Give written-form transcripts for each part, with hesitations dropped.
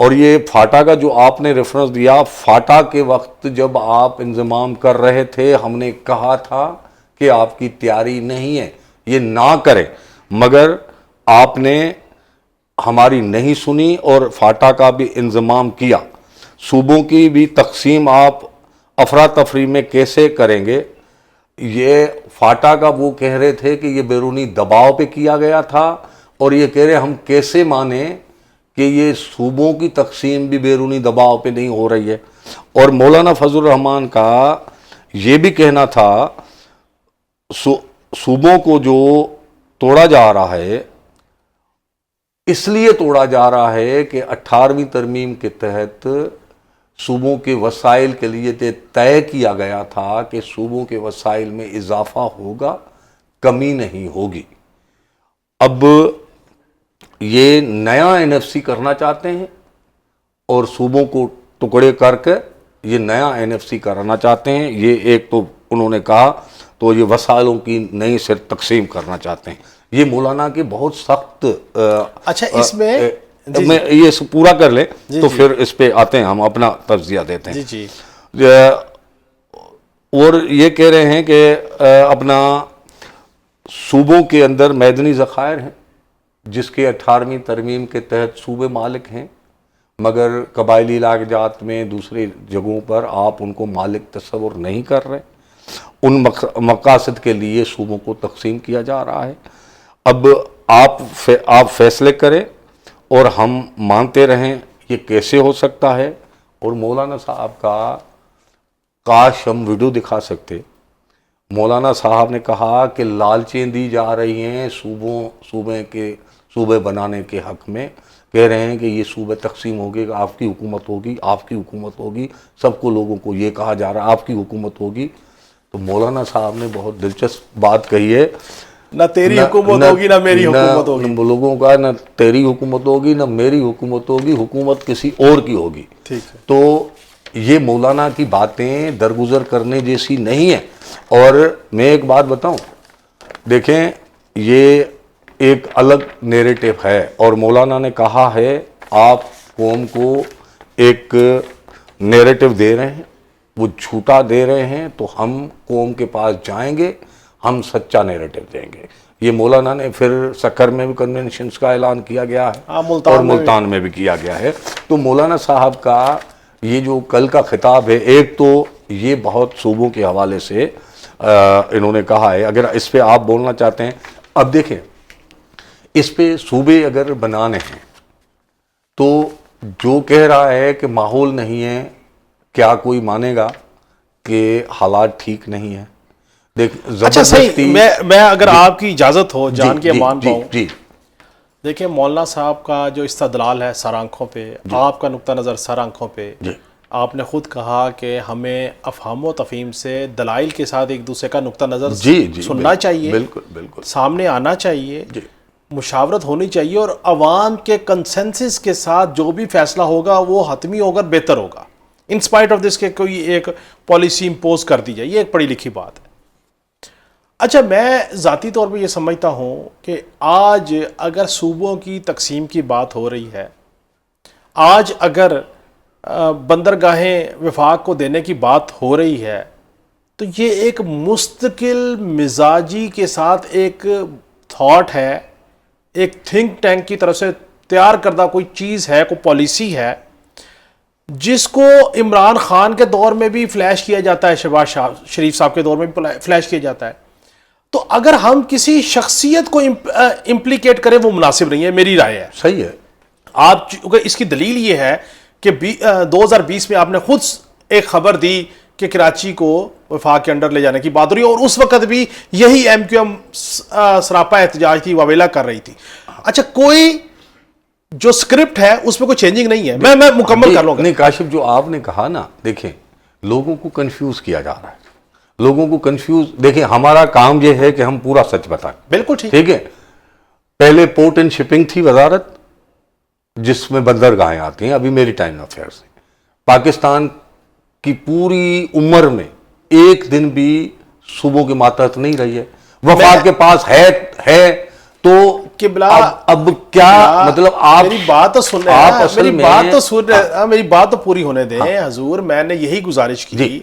اور یہ فاٹا کا جو آپ نے ریفرنس دیا، فاٹا کے وقت جب آپ انضمام کر رہے تھے ہم نے کہا تھا کہ آپ کی تیاری نہیں ہے، یہ نہ کریں، مگر آپ نے ہماری نہیں سنی اور فاٹا کا بھی انضمام کیا۔ صوبوں کی بھی تقسیم آپ افراتفری میں کیسے کریں گے؟ یہ فاٹا کا وہ کہہ رہے تھے کہ یہ بیرونی دباؤ پہ کیا گیا تھا، اور یہ کہہ رہے ہم کیسے مانیں کہ یہ صوبوں کی تقسیم بھی بیرونی دباؤ پہ نہیں ہو رہی ہے۔ اور مولانا فضل الرحمان کا یہ بھی کہنا تھا صوبوں کو جو توڑا جا رہا ہے اس لیے توڑا جا رہا ہے کہ 18ویں ترمیم کے تحت صوبوں کے وسائل کے لیے طے کیا گیا تھا کہ صوبوں کے وسائل میں اضافہ ہوگا، کمی نہیں ہوگی۔ اب یہ نیا NFC کرنا چاہتے ہیں اور صوبوں کو ٹکڑے کر کے یہ نیا NFC کرنا چاہتے ہیں۔ یہ ایک تو انہوں نے کہا، تو یہ وسائلوں کی نئی سے تقسیم کرنا چاہتے ہیں۔ یہ مولانا کے بہت سخت اچھا اس میں میں یہ پورا کر لیں تو پھر اس پہ آتے ہیں، ہم اپنا تجزیہ دیتے ہیں۔ جی اور یہ کہہ رہے ہیں کہ اپنا صوبوں کے اندر معدنی ذخائر ہیں جس کے 18ویں ترمیم کے تحت صوبے مالک ہیں، مگر قبائلی علاقات میں دوسرے جگہوں پر آپ ان کو مالک تصور نہیں کر رہے، ان مقاصد کے لیے صوبوں کو تقسیم کیا جا رہا ہے۔ اب آپ فیصلے کریں اور ہم مانتے رہیں یہ کیسے ہو سکتا ہے۔ اور مولانا صاحب کا کاش ہم ویڈیو دکھا سکتے۔ مولانا صاحب نے کہا کہ لالچیں دی جا رہی ہیں صوبے بنانے کے حق میں، کہہ رہے ہیں کہ یہ صوبے تقسیم ہوگی، آپ کی حکومت ہوگی، آپ کی حکومت ہوگی، سب کو لوگوں کو یہ کہا جا رہا ہے آپ کی حکومت ہوگی۔ تو مولانا صاحب نے بہت دلچسپ بات کہی ہے، نہ تیری حکومت ہوگی نہ میری حکومت ہوگی، نہ لوگوں کا نہ تیری حکومت ہوگی نہ میری حکومت ہوگی، حکومت کسی اور کی ہوگی۔ تو یہ مولانا کی باتیں درگزر کرنے جیسی نہیں ہیں۔ اور میں ایک بات بتاؤں، دیکھیں یہ ایک الگ نیریٹو ہے، اور مولانا نے کہا ہے آپ قوم کو ایک نیریٹو دے رہے ہیں، وہ جھوٹا دے رہے ہیں، تو ہم قوم کے پاس جائیں گے، ہم سچا نیریٹو دیں گے۔ یہ مولانا نے پھر سکر میں بھی کنونشنز کا اعلان کیا گیا ہے اور ملتان میں بھی کیا گیا ہے۔ تو مولانا صاحب کا یہ جو کل کا خطاب ہے، ایک تو یہ بہت صوبوں کے حوالے سے انہوں نے کہا ہے، اگر اس پہ آپ بولنا چاہتے ہیں۔ اب دیکھیں اس پہ صوبے اگر بنانے ہیں تو جو کہہ رہا ہے کہ ماحول نہیں ہے، کیا کوئی مانے گا کہ حالات ٹھیک نہیں ہیں؟ اچھا صحیح، میں اگر آپ کی اجازت ہو جان کے مان پاؤں، دیکھیں مولانا صاحب کا جو استدلال ہے سر آنکھوں پہ، آپ کا نقطہ نظر سر آنکھوں پہ، آپ نے خود کہا کہ ہمیں افہام و تفہیم سے دلائل کے ساتھ ایک دوسرے کا نقطہ نظر سننا چاہیے، بالکل سامنے آنا چاہیے، مشاورت ہونی چاہیے، اور عوام کے کنسنسس کے ساتھ جو بھی فیصلہ ہوگا وہ حتمی ہوگا، بہتر ہوگا، ان سپائٹ آف دس کہ کوئی ایک پالیسی امپوز کر دی جائے۔ یہ ایک پڑھی لکھی بات ہے۔ اچھا میں ذاتی طور پہ یہ سمجھتا ہوں کہ آج اگر صوبوں کی تقسیم کی بات ہو رہی ہے، آج اگر بندرگاہیں وفاق کو دینے کی بات ہو رہی ہے، تو یہ ایک مستقل مزاجی کے ساتھ ایک تھاٹ ہے، ایک تھنک ٹینک کی طرف سے تیار کردہ کوئی چیز ہے، کوئی پالیسی ہے، جس کو عمران خان کے دور میں بھی فلیش کیا جاتا ہے، شہباز شریف صاحب کے دور میں بھی فلیش کیا جاتا ہے۔ تو اگر ہم کسی شخصیت کو امپلیکیٹ کریں وہ مناسب نہیں ہے، میری رائے ہے۔ صحیح ہے۔ آپ اس کی دلیل یہ ہے کہ 2020 میں آپ نے خود ایک خبر دی کہ کراچی کو وفاق کے انڈر لے جانے کی بات ہو رہی ہے، اور اس وقت بھی یہی MQM سراپا احتجاج کی واویلا کر رہی تھی۔ اچھا کوئی جو سکرپٹ ہے اس میں کوئی چینجنگ نہیں ہے، میں مکمل کر لوں گا۔ نہیں کاشف، جو آپ نے کہا نا، دیکھیں لوگوں کو کنفیوز کیا جا رہا ہے، لوگوں کو کنفیوز، دیکھیں ہمارا کام یہ ہے کہ ہم پورا سچ بتائیں۔ بالکل ٹھیک ہے۔ پہلے پورٹ اینڈ شپنگ تھی وزارت جس میں بندرگاہیں آتی ہیں، ابھی میری ٹائم افیئرز ہیں۔ پاکستان کی پوری عمر میں ایک دن بھی صوبوں کے ماتحت نہیں رہی ہے۔ وفاق کے پاس ہے تو قبلہ اب کیا مطلب آپ میری بات تو سن آپ رہے اصل ہیں، میں میری بات تو پوری ہونے دیں حضور. میں نے یہی گزارش کی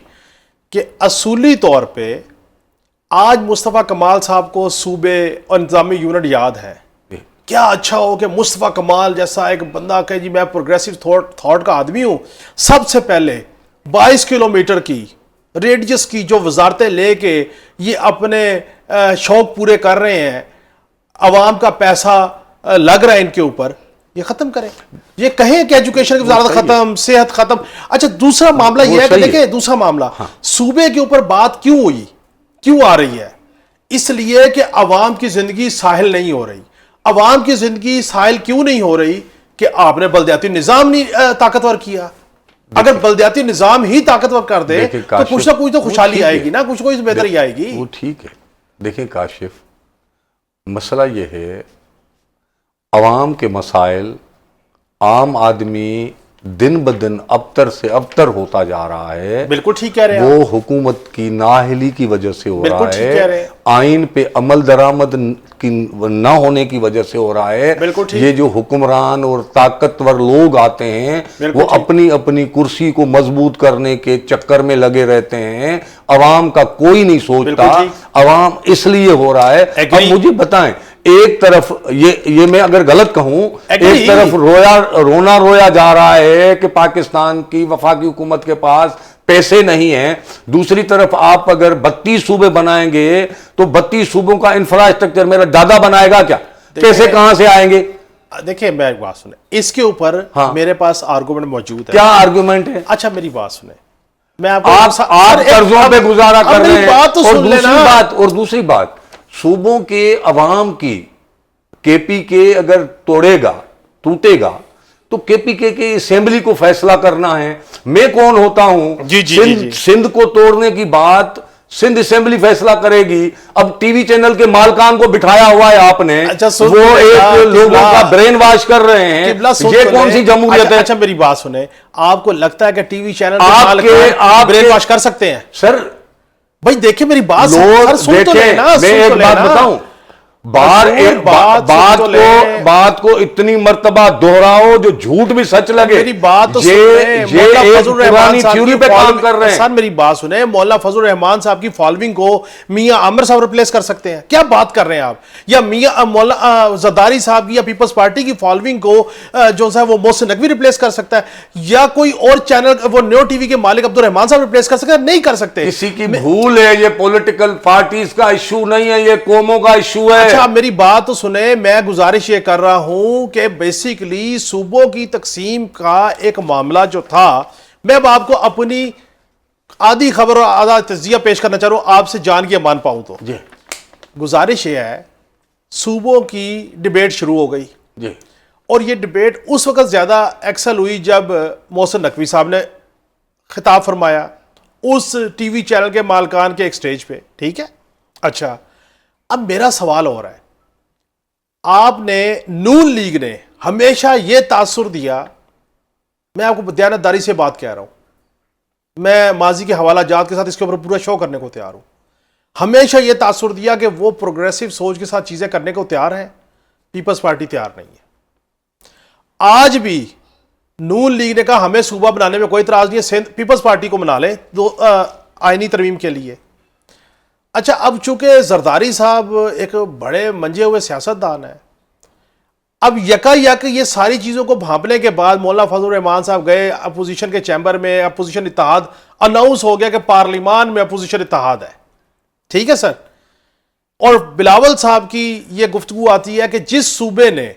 کہ اصولی طور پہ آج مصطفیٰ کمال صاحب کو صوبے اور انتظامی یونٹ یاد ہے. کیا اچھا ہو کہ مصطفیٰ کمال جیسا ایک بندہ کہ جی میں پروگریسو تھاٹ کا آدمی ہوں، سب سے پہلے 22 کلومیٹر کی ریڈیس کی جو وزارتیں لے کے یہ اپنے شوق پورے کر رہے ہیں، عوام کا پیسہ لگ رہا ہے ان کے اوپر، یہ ختم کریں. یہ کہیں کہ ایجوکیشن کی وزارت ختم، صحت ختم. اچھا دوسرا معاملہ یہ ہے کہ دیکھیں دوسرا معاملہ صوبے کے اوپر بات کیوں ہوئی، کیوں آ رہی ہے؟ اس لیے کہ عوام کی زندگی ساحل نہیں ہو رہی. عوام کی زندگی ساحل کیوں نہیں ہو رہی؟ کہ آپ نے بلدیاتی نظام نہیں طاقتور کیا. اگر بلدیاتی نظام ہی طاقتور کر دے تو کچھ نہ کچھ تو خوشحالی آئے گی نا، کچھ کوئی بہتری آئے گی. وہ ٹھیک ہے. دیکھیں کاشف، مسئلہ یہ ہے عوام کے مسائل، عام آدمی دن بدن ابتر سے ابتر ہوتا جا رہا ہے. بالکل ٹھیک کہہ رہے ہیں وہ حکومت کی نااہلی کی وجہ سے ہو بالکل رہا ٹھیک کہہ رہے ہے، ہیں. آئین پہ عمل درآمد کی نہ ہونے کی وجہ سے ہو رہا ہے. بالکل ٹھیک. یہ جو حکمران اور طاقتور لوگ آتے ہیں بالکل وہ اپنی اپنی کرسی کو مضبوط کرنے کے چکر میں لگے رہتے ہیں. عوام کا کوئی نہیں سوچتا. بالکل ٹھیک. عوام اس لیے ہو رہا ہے. اب مجھے بتائیں، ایک طرف یہ میں اگر غلط کہوں، ایک طرف رونا رویا جا رہا ہے کہ پاکستان کی وفاقی حکومت کے پاس پیسے نہیں ہیں، دوسری طرف آپ اگر 32 صوبے بنائیں گے تو 32 صوبوں کا انفراسٹرکچر میرا دادا بنائے گا کیا؟ پیسے کہاں سے آئیں گے؟ دیکھیں میں ایک بات سنیں، اس کے اوپر میرے پاس آرگومنٹ موجود ہے. کیا آرگومنٹ ہے؟ اچھا میری بات سنیں، میں آپ قرضوں پہ گزارا کر رہے ہیں. اور دوسری بات صوبوں کے عوام کی کے پی کے اگر ٹوٹے گا تو کے پی کے اسمبلی کو فیصلہ کرنا ہے. میں کون ہوتا ہوں؟ سندھ کو توڑنے کی بات سندھ اسمبلی فیصلہ کرے گی. اب ٹی وی چینل کے مالکان کو بٹھایا ہوا ہے آپ نے، وہ ایک لوگوں کا برین واش کر رہے ہیں. یہ کون سی جمہوریت ہے؟ اچھا میری بات سنیں، آپ کو لگتا ہے کہ ٹی وی چینل کے مالکان برین واش کر سکتے ہیں؟ سر بھائی دیکھیں میری بات میں ایک بات بتاؤں، بات کو اتنی مرتبہ دہراؤ جو جھوٹ بھی سچ لگے. میری بات تو سر میری بات سنیں، مولانا فضل الرحمان صاحب کی فالوئنگ کو میاں عامر صاحب ریپلیس کر سکتے ہیں؟ کیا بات کر رہے ہیں آپ؟ یا میاں مولانا زرداری صاحب کی یا پیپلز پارٹی کی فالوئنگ کو جو ہے وہ محسن نقوی ریپلیس کر سکتا ہے؟ یا کوئی اور چینل وہ نیو ٹی وی کے مالک عبد الرحمان صاحب ریپلیس کر سکتے ہیں؟ نہیں کر سکتے. کسی کی بھول ہے، یہ پولیٹیکل پارٹیز کا ایشو نہیں ہے، یہ قوموں کا ایشو ہے. اچھا میری بات تو سنیں، میں گزارش یہ کر رہا ہوں کہ بیسیکلی صوبوں کی تقسیم کا ایک معاملہ جو تھا، میں اب آپ کو اپنی آدھی خبر اور آدھا تجزیہ پیش کرنا چاہ رہا ہوں آپ سے جان کے مان پاؤں تو. گزارش یہ ہے، صوبوں کی ڈیبیٹ شروع ہو گئی اور یہ ڈیبیٹ اس وقت زیادہ ایکسل ہوئی جب محسن نقوی صاحب نے خطاب فرمایا اس ٹی وی چینل کے مالکان کے ایک سٹیج پہ. ٹھیک ہے. اچھا اب میرا سوال ہو رہا ہے، آپ نے نون لیگ نے ہمیشہ یہ تاثر دیا، میں آپ کو دیانتداری سے بات کہہ رہا ہوں، میں ماضی کے حوالہ جات کے ساتھ اس کے اوپر پورا شو کرنے کو تیار ہوں، ہمیشہ یہ تاثر دیا کہ وہ پروگریسو سوچ کے ساتھ چیزیں کرنے کو تیار ہیں، پیپلز پارٹی تیار نہیں ہے. آج بھی نون لیگ نے کہا ہمیں صوبہ بنانے میں کوئی اعتراض نہیں ہے، پیپلز پارٹی کو بنا لیں آئینی ترمیم کے لیے. اچھا اب چونکہ زرداری صاحب ایک بڑے منجے ہوئے سیاستدان ہیں، اب یک یہ ساری چیزوں کو بھانپنے کے بعد مولانا فضل الرحمان صاحب گئے اپوزیشن کے چیمبر میں، اپوزیشن اتحاد اناؤنس ہو گیا کہ پارلیمان میں اپوزیشن اتحاد ہے. ٹھیک ہے سر. اور بلاول صاحب کی یہ گفتگو آتی ہے کہ جس صوبے نے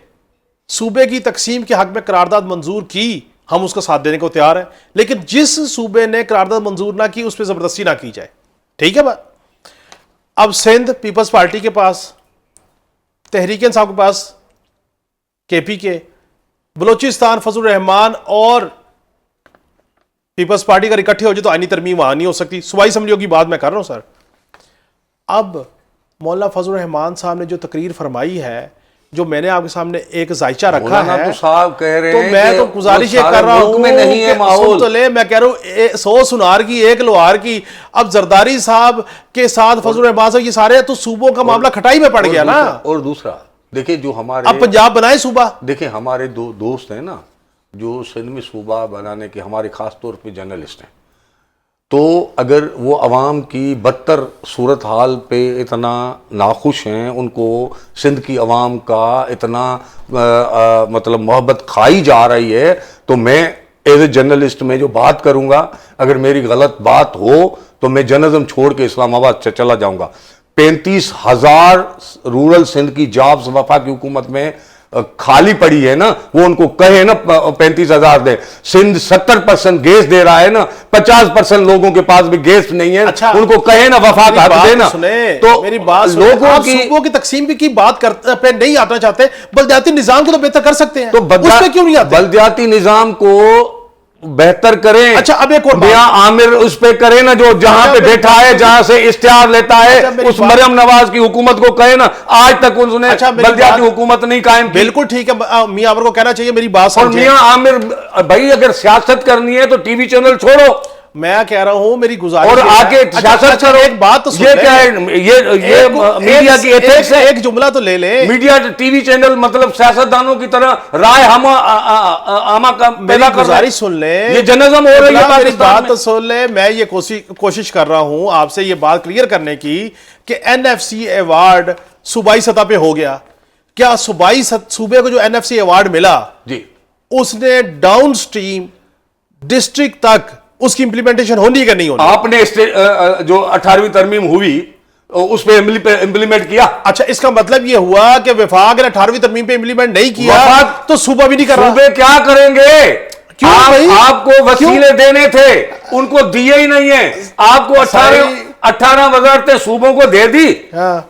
صوبے کی تقسیم کے حق میں قرارداد منظور کی ہم اس کا ساتھ دینے کو تیار ہیں، لیکن جس صوبے نے قرارداد منظور نہ کی اس پہ زبردستی نہ کی جائے. ٹھیک ہے بات. اب سندھ پیپلز پارٹی کے پاس، تحریک انصاف کے پاس کے پی کے، بلوچستان فضل الرحمان اور پیپلز پارٹی کا اکٹھے ہو جائے تو آئینی ترمیم وہاں نہیں ہو سکتی. صوبائی اسمبلیوں کی بات میں کر رہا ہوں سر. اب مولانا فضل الرحمان صاحب نے جو تقریر فرمائی ہے، جو میں نے آپ کے سامنے ایک ذائچہ رکھا ہے، تو میں تو گزارش یہ کر رہا ہوں میں کہہ رہا ہوں 100 سنار کی 1 لوہار کی. اب زرداری صاحب کے ساتھ فضل الرحمان صاحب یہ سارے تو صوبوں کا معاملہ کھٹائی میں پڑ گیا نا. اور دوسرا دیکھیں جو ہمارے اب پنجاب بنائے صوبہ. دیکھیں ہمارے دو دوست ہیں نا جو سندھ میں صوبہ بنانے کے ہمارے خاص طور پہ جرنلسٹ ہیں, تو اگر وہ عوام کی بدتر صورتحال پہ اتنا ناخوش ہیں, ان کو سندھ کی عوام کا اتنا مطلب محبت کھائی جا رہی ہے, تو میں ایز اے جرنلسٹ میں جو بات کروں گا, اگر میری غلط بات ہو تو میں جرنلزم چھوڑ کے اسلام آباد چلا جاؤں گا. 35,000 رورل سندھ کی جابز وفاقی حکومت میں خالی پڑی ہے نا, وہ ان کو کہے نا 35,000 دے. سندھ 70% گیس دے رہا ہے نا, 50% لوگوں کے پاس بھی گیس نہیں ہے, ان کو کہے نا وفاق حق دے نا. تو میری بات لوگوں کی صوبوں کی تقسیم کی بات پہ نہیں آنا چاہتے, بلدیاتی نظام کو تو بہتر کر سکتے ہیں, تو اس پہ کیوں نہیں آتے؟ بلدیاتی نظام کو بہتر کریں. اچھا اب ایک اور میاں عامر اس پہ کرے نا, جو جہاں پہ بیٹھا ہے, جہاں سے اشتہار لیتا ہے, اس مریم نواز کی حکومت کو کہے نا, آج تک انہوں نے بلدیاتی حکومت نہیں قائم کی. بالکل ٹھیک ہے, میاں عامر کو کہنا چاہیے میری بات اور سمجھیں. میاں عامر بھائی اگر سیاست کرنی ہے تو ٹی وی چینل چھوڑو, میں کہہ رہا ہوں میری گزارش, اور آ کے سیاست کرو. ایک بات تو یہ کیا ہے, یہ میڈیا کی ایتھکس ہے. ایک جملہ تو لے لیں, میڈیا ٹی وی چینل مطلب سیاستدانوں کی طرح رائے ہما کا پیدا کر رہا ہے. گزارش سن لیں, یہ جرنلزم ہو رہی ہے میری پاکستان بات میں. تو سن لیں. میں یہ کوشش کر رہا ہوں آپ سے یہ بات کلیئر کرنے کی کہ NFC ایوارڈ صوبائی سطح پہ ہو گیا, کیا صوبے کو جو NFC ایوارڈ ملا جی اس نے ڈاؤن سٹریم ڈسٹرکٹ تک اس کی امپلیمنٹیشن ہونی کہ نہیں ہونی؟ آپ نے جو 18ویں ترمیم ہوئی اس پہ امپلیمنٹ کیا. اچھا اس کا مطلب یہ ہوا کہ وفاق نے 18ویں ترمیم پہ امپلیمنٹ نہیں کیا تو صوبہ بھی نہیں کر رہا. صوبے کیا کریں گے؟ آپ کو وسیلے دینے تھے, ان کو دیے ہی نہیں ہیں. آپ کو 18 وزارتیں صوبوں کو دے دی,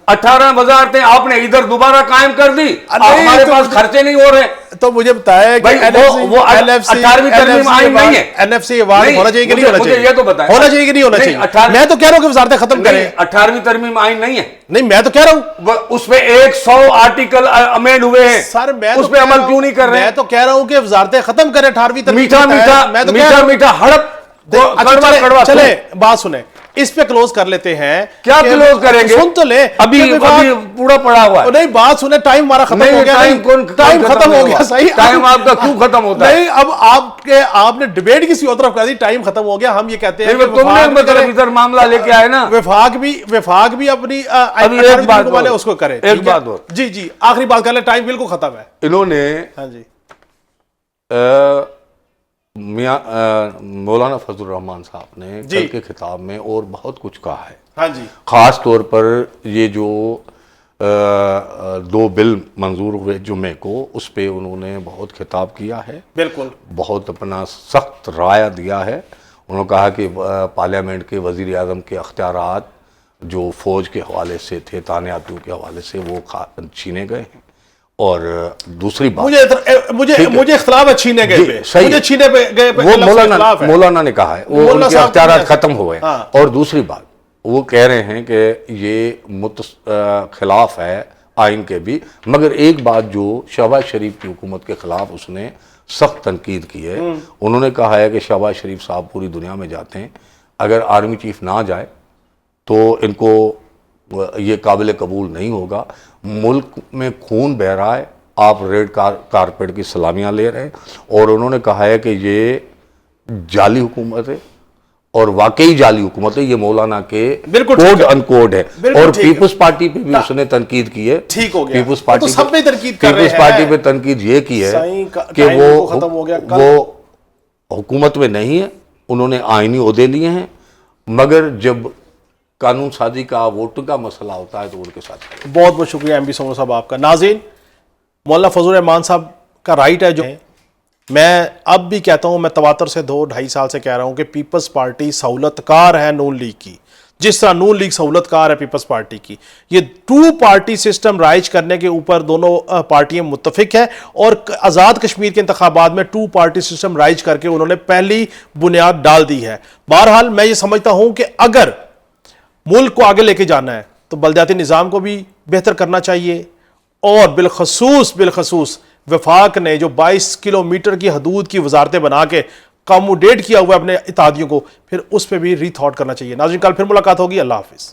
18 وزارتیں آپ نے ادھر دوبارہ قائم کر دی, ہمارے پاس خرچے نہیں ہو رہے. تو مجھے بتایا کہ وہ 18ویں ترمیم آئین نہیں ہے. NFC ایوارڈ ہونا چاہیے کہ نہیں ہونا چاہیے؟ مجھے یہ تو بتائیں ہونا چاہیے کہ نہیں ہونا چاہیے؟ میں تو کہہ رہا ہوں کہ وزارتیں ختم کریں. 18ویں ترمیم آئین نہیں ہے. نہیں میں تو کہہ رہا ہوں اس میں 100 آرٹیکل امینڈ ہوئے ہیں, سر میں اس پہ عمل کیوں نہیں کر رہے؟ میں تو کہہ رہا ہوں کہ وزارتیں ختم کریں 18ویں ترمیم. میٹھا ہڑپ. چلے بات سنیں, اس پہ کلوز کر لیتے ہیں. کیا کلوز کریں گے؟ سن تو لیں, ابھی پورا پڑا ہوا ہے. نہیں بات سنیں, ٹائم ہمارا ختم ہو گیا. ٹائم ختم ہو گیا. صحیح, ٹائم آپ کا کیوں ختم ہوتا ہے؟ نہیں اب آپ نے ڈیبیٹ کسی اور طرف کر دی, ٹائم ختم ہو گیا. ہم یہ کہتے ہیں تم نے ادھر معاملہ لے کے آئے نا, وفاق بھی اپنی ایک بات والے اس کو کرے. ایک بات اور جی آخری بات کر لیں, ٹائم بالکل ختم ہے. انہوں نے ہاں جی مولانا فضل الرحمان صاحب نے کل کے خطاب میں اور بہت کچھ کہا ہے. ہاں جی, خاص طور پر یہ جو 2 بل منظور ہوئے جمعے کو, اس پہ انہوں نے بہت خطاب کیا ہے. بالکل بہت اپنا سخت رائے دیا ہے. انہوں نے کہا کہ پارلیمنٹ کے وزیر اعظم کے اختیارات جو فوج کے حوالے سے تھے, تعیناتیوں کے حوالے سے, وہ چھینے گئے ہیں. اور دوسری بات مجھے اختلاف ہے چھینے گئے پہ, مجھے چھینے گئے پہ وہ مولانا نے کہا ہے, وہ ان کے اختیارات ختم ہوئے. اور دوسری بات وہ کہہ رہے ہیں کہ یہ خلاف ہے آئین کے بھی, مگر ایک بات جو شہباز شریف کی حکومت کے خلاف اس نے سخت تنقید کی ہے. انہوں نے کہا ہے کہ شہباز شریف صاحب پوری دنیا میں جاتے ہیں, اگر آرمی چیف نہ جائے تو ان کو یہ قابل قبول نہیں ہوگا. ملک میں خون بہہ رہا ہے, آپ ریڈ کارپیٹ کی سلامیاں لے رہے ہیں. اور انہوں نے کہا ہے کہ یہ جعلی حکومت ہے, اور واقعی جعلی حکومت ہے. یہ مولانا کے کوڈ ان کوڈ ہے. اور پیپلز پارٹی پہ بھی اس نے تنقید کی ہے. ٹھیک ہو گیا, پیپلز پارٹی سب پہ تنقید کر رہے ہیں. پیپلز پارٹی پہ تنقید یہ کی ہے کہ وہ حکومت میں نہیں ہے, انہوں نے آئینی عہدے لیے ہیں, مگر جب قانون سازی کا ووٹ کا مسئلہ ہوتا ہے تو ان کے ساتھ. بہت بہت شکریہ MB سومرو صاحب آپ کا. ناظرین, مولانا فضل الرحمان صاحب کا رائٹ ہے, جو میں اب بھی کہتا ہوں, میں تواتر سے 2-2.5 سال سے کہہ رہا ہوں کہ پیپلز پارٹی سہولت کار ہے نون لیگ کی, جس طرح نون لیگ سہولت کار ہے پیپلز پارٹی کی. یہ 2 پارٹی سسٹم رائج کرنے کے اوپر دونوں پارٹیاں متفق ہیں, اور آزاد کشمیر کے انتخابات میں 2 پارٹی سسٹم رائج کر کے انہوں نے پہلی بنیاد ڈال دی ہے. بہرحال میں یہ سمجھتا ہوں کہ اگر ملک کو آگے لے کے جانا ہے تو بلدیاتی نظام کو بھی بہتر کرنا چاہیے, اور بالخصوص وفاق نے جو 22 کلومیٹر کی حدود کی وزارتیں بنا کے کاموڈیٹ کیا ہوا ہے اپنے اتحادیوں کو, پھر اس پہ بھی ری تھاٹ کرنا چاہیے. ناظرین, کل پھر ملاقات ہوگی. اللہ حافظ.